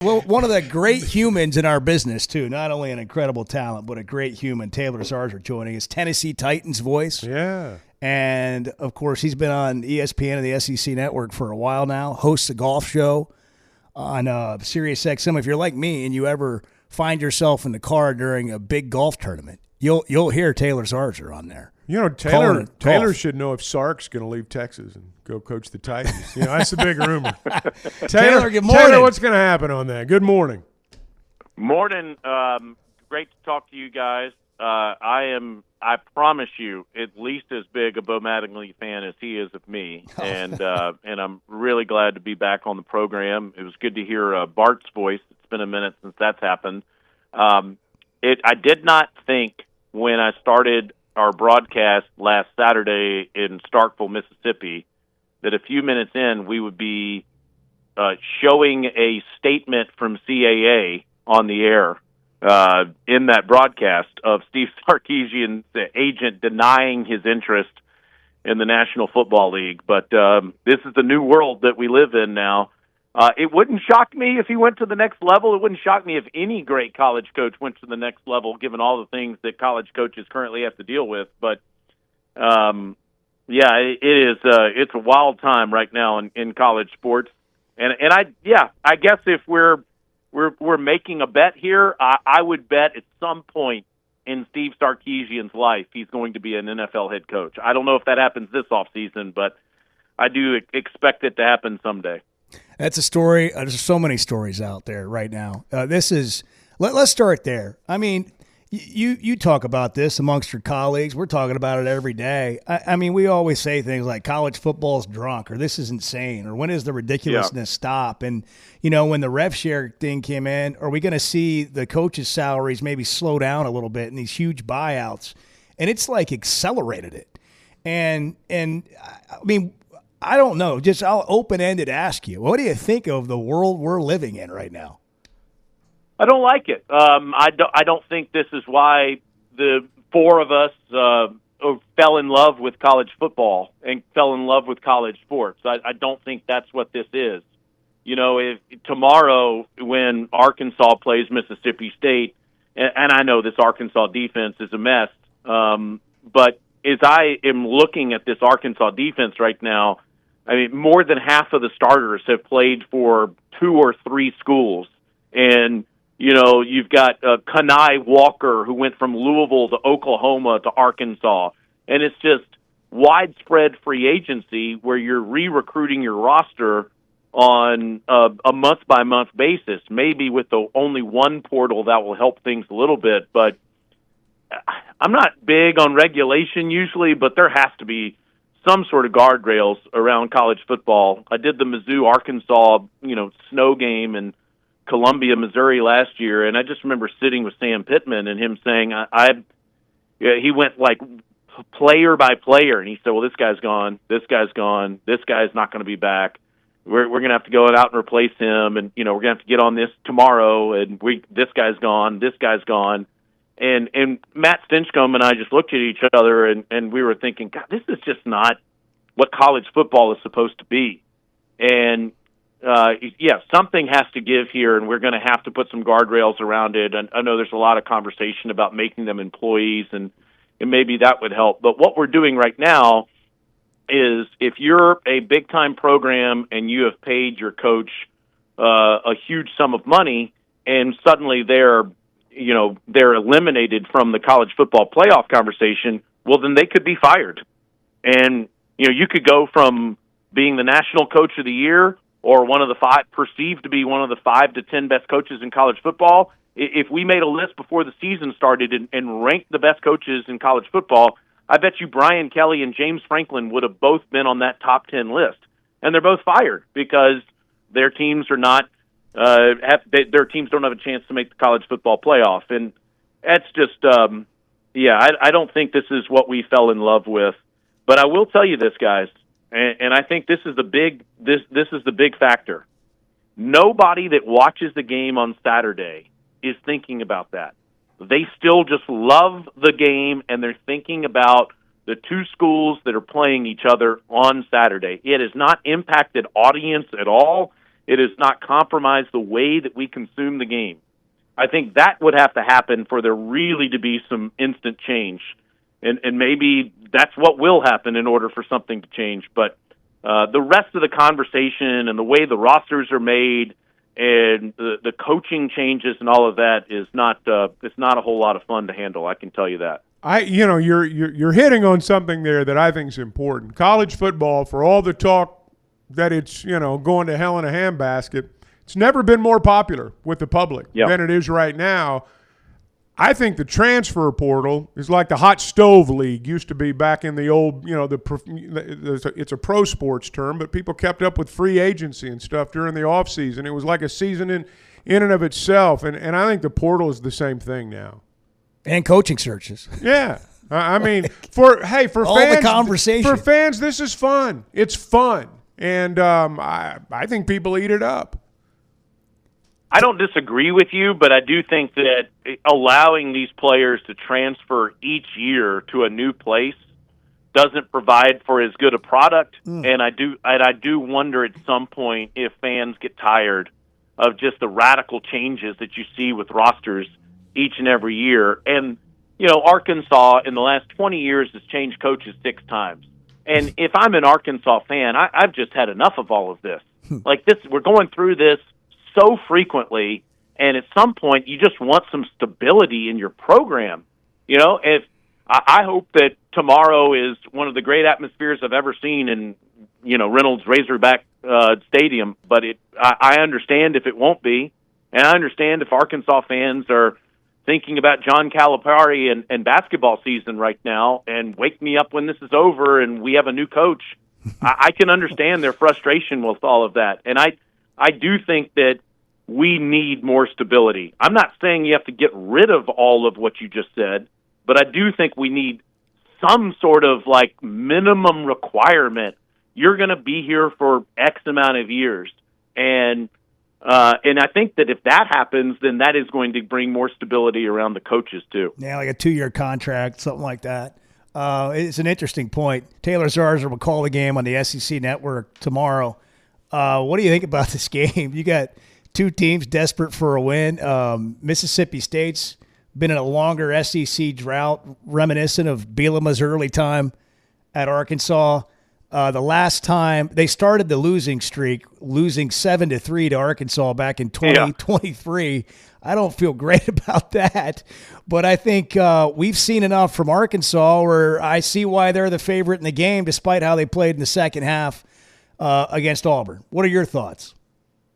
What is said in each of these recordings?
Well, one of the great humans in our business, too, not only an incredible talent, but a great human, Taylor Zarzour, joining us, Tennessee Titans voice. Yeah. And, of course, he's been on ESPN and the SEC Network for a while now, hosts a golf show on Sirius XM. If you're like me and you ever find yourself in the car during a big golf tournament, you'll hear Taylor Zarzour on there. You know, Taylor should know if Sark's going to leave Texas and go coach the Titans. You know, that's the big rumor. Taylor, good morning. Taylor, what's going to happen on that? Good morning. Morning. Great to talk to you guys. I promise you, at least as big a Bo Mattingly fan as he is of me, and I'm really glad to be back on the program. It was good to hear Bart's voice. It's been a minute since that's happened. I did not think when I started our broadcast last Saturday in Starkville, Mississippi, that a few minutes in we would be showing a statement from CAA on the air in that broadcast of Steve Sarkisian's agent denying his interest in the National Football League. But this is the new world that we live in now. It wouldn't shock me if he went to the next level. It wouldn't shock me if any great college coach went to the next level, given all the things that college coaches currently have to deal with. But, it's a wild time right now in college sports. And I guess if we're making a bet here, I would bet at some point in Steve Sarkisian's life he's going to be an NFL head coach. I don't know if that happens this offseason, but I do expect it to happen someday. That's a story. There's so many stories out there right now. Let's start there. I mean, you talk about this amongst your colleagues. We're talking about it every day. I mean, we always say things like college football's drunk or this is insane or when does the ridiculousness stop? And, you know, when the rev share thing came in, are we going to see the coaches' salaries maybe slow down a little bit in these huge buyouts? And it's like accelerated it. And I mean, I don't know. Just I'll open-ended ask you. What do you think of the world we're living in right now? I don't like it. I don't think this is why the four of us fell in love with college football and fell in love with college sports. I don't think that's what this is. You know, if tomorrow when Arkansas plays Mississippi State, and I know this Arkansas defense is a mess, but as I am looking at this Arkansas defense right now, I mean, more than half of the starters have played for 2 or 3 schools. And, you know, you've got Kanai Walker, who went from Louisville to Oklahoma to Arkansas. And it's just widespread free agency where you're re-recruiting your roster on a month-by-month basis, maybe with the only one portal that will help things a little bit. But I'm not big on regulation usually, but there has to be some sort of guardrails around college football. I did the Mizzou-Arkansas, snow game in Columbia, Missouri last year, and I just remember sitting with Sam Pittman and him saying, he went like player by player, and he said, well, this guy's gone, this guy's not going to be back. We're going to have to go out and replace him, and, we're going to have to get on this tomorrow, and this guy's gone. And Matt Stinchcomb and I just looked at each other and we were thinking, God, this is just not what college football is supposed to be. And, something has to give here, and we're going to have to put some guardrails around it. And I know there's a lot of conversation about making them employees, and maybe that would help. But what we're doing right now is if you're a big-time program and you have paid your coach a huge sum of money and suddenly they're eliminated from the college football playoff conversation, well, then they could be fired. And, you could go from being the national coach of the year or one of the 5, perceived to be one of the 5 to 10 best coaches in college football. If we made a list before the season started and ranked the best coaches in college football, I bet you Brian Kelly and James Franklin would have both been on that top 10 list. And they're both fired because their teams are not their teams don't have a chance to make the college football playoff. And that's just, I don't think this is what we fell in love with. But I will tell you this, guys, and I think this is the big factor. Nobody that watches the game on Saturday is thinking about that. They still just love the game, and they're thinking about the 2 schools that are playing each other on Saturday. It has not impacted audience at all. It has not compromised the way that we consume the game. I think that would have to happen for there really to be some instant change. And maybe that's what will happen in order for something to change. But the rest of the conversation and the way the rosters are made and the coaching changes and all of that is not it's not a whole lot of fun to handle. I can tell you that. You're hitting on something there that I think is important. College football, for all the talk that it's going to hell in a handbasket, it's never been more popular with the public than it is right now. I think the transfer portal is like the hot stove league used to be back in the old, it's a pro sports term, but people kept up with free agency and stuff during the offseason. It was like a season in and of itself, and I think the portal is the same thing now. And coaching searches. Yeah. I mean, for all fans, the conversation. For fans, this is fun. It's fun. And I think people eat it up. I don't disagree with you, but I do think that allowing these players to transfer each year to a new place doesn't provide for as good a product. And I do wonder at some point if fans get tired of just the radical changes that you see with rosters each and every year. And, Arkansas in the last 20 years has changed coaches 6 times. And if I'm an Arkansas fan, I've just had enough of all of this. Like this, we're going through this so frequently, and at some point you just want some stability in your program. If I hope that tomorrow is one of the great atmospheres I've ever seen in, Reynolds Razorback Stadium, but I understand if it won't be, and I understand if Arkansas fans are thinking about John Calipari and basketball season right now, and wake me up when this is over and we have a new coach. I can understand their frustration with all of that, and I do think that we need more stability. I'm not saying you have to get rid of all of what you just said, but I do think we need some sort of like minimum requirement. You're going to be here for X amount of years. And I think that if that happens, then that is going to bring more stability around the coaches too. Yeah, like a 2-year contract, something like that. It's an interesting point. Taylor Zarzour will call the game on the SEC Network tomorrow. What do you think about this game? You got 2 teams desperate for a win. Mississippi State's been in a longer SEC drought, reminiscent of Bielema's early time at Arkansas. The last time they started the losing streak, losing 7-3 to Arkansas back in 2023. I don't feel great about that, but I think we've seen enough from Arkansas where I see why they're the favorite in the game, despite how they played in the second half against Auburn. What are your thoughts?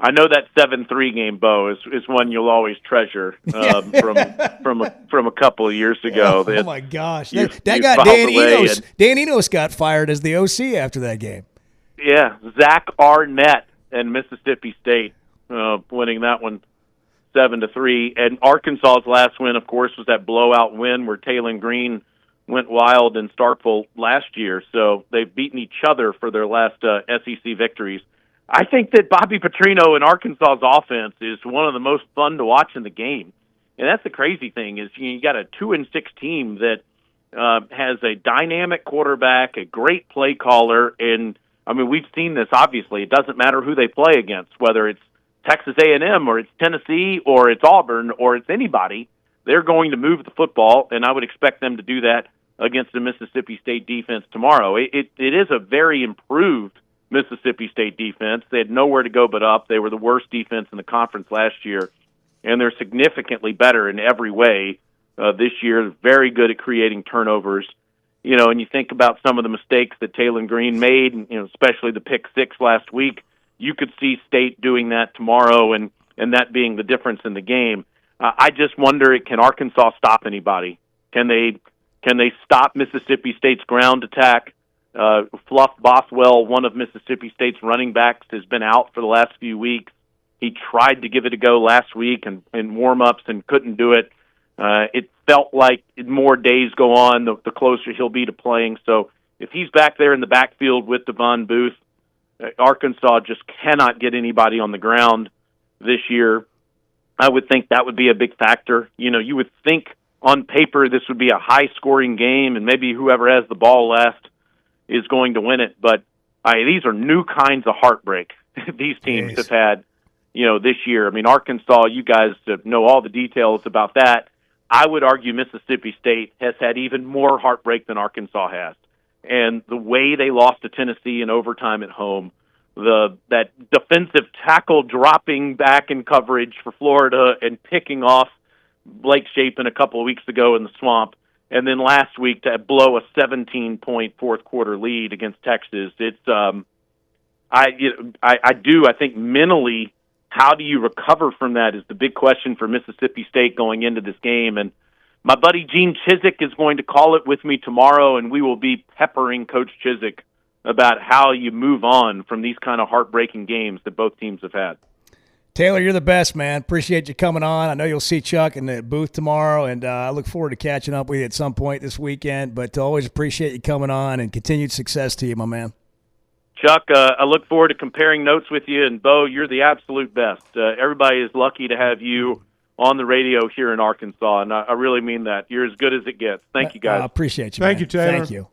I know that 7-3 game, Bo, is one you'll always treasure from a couple of years ago. Oh my gosh, that got Dan Enos got fired as the OC after that game. Yeah, Zach Arnett and Mississippi State winning that one 7-3, and Arkansas's last win, of course, was that blowout win where Taylon Green went wild in Starkville last year. So they've beaten each other for their last SEC victories. I think that Bobby Petrino and Arkansas's offense is one of the most fun to watch in the game. And that's the crazy thing is you got a 2-6 team that has a dynamic quarterback, a great play caller. And, I mean, we've seen this, obviously. It doesn't matter who they play against, whether it's Texas A&M or it's Tennessee or it's Auburn or it's anybody. They're going to move the football, and I would expect them to do that against the Mississippi State defense tomorrow. It is a very improved Mississippi State defense. They had nowhere to go but up. They were the worst defense in the conference last year, and they're significantly better in every way this year. Very good at creating turnovers. And you think about some of the mistakes that Taylon Green made, especially the pick 6 last week. You could see State doing that tomorrow, and that being the difference in the game. I just wonder, can Arkansas stop anybody? Can they stop Mississippi State's ground attack? Fluff Bothwell, one of Mississippi State's running backs, has been out for the last few weeks. He tried to give it a go last week in warm-ups and couldn't do it. It felt like more days go on, the closer he'll be to playing. So if he's back there in the backfield with Devon Booth, Arkansas just cannot get anybody on the ground this year. I would think that would be a big factor. You would think on paper this would be a high-scoring game, and maybe whoever has the ball last is going to win it. But these are new kinds of heartbreak. these teams have had, this year. I mean, Arkansas, you guys know all the details about that. I would argue Mississippi State has had even more heartbreak than Arkansas has. And the way they lost to Tennessee in overtime at home, that defensive tackle dropping back in coverage for Florida and picking off Blake Shapen a couple of weeks ago in the swamp, and then last week to blow a 17-point fourth quarter lead against Texas. It's I think mentally, how do you recover from that is the big question for Mississippi State going into this game. And my buddy Gene Chizik is going to call it with me tomorrow, and we will be peppering Coach Chizik about how you move on from these kind of heartbreaking games that both teams have had. Taylor, you're the best, man. Appreciate you coming on. I know you'll see Chuck in the booth tomorrow, and I look forward to catching up with you at some point this weekend. But always appreciate you coming on, and continued success to you, my man. Chuck, I look forward to comparing notes with you, and Bo, you're the absolute best. Everybody is lucky to have you on the radio here in Arkansas, and I really mean that. You're as good as it gets. Thank you, guys. I appreciate you, Thank man. you, Taylor. Thank you.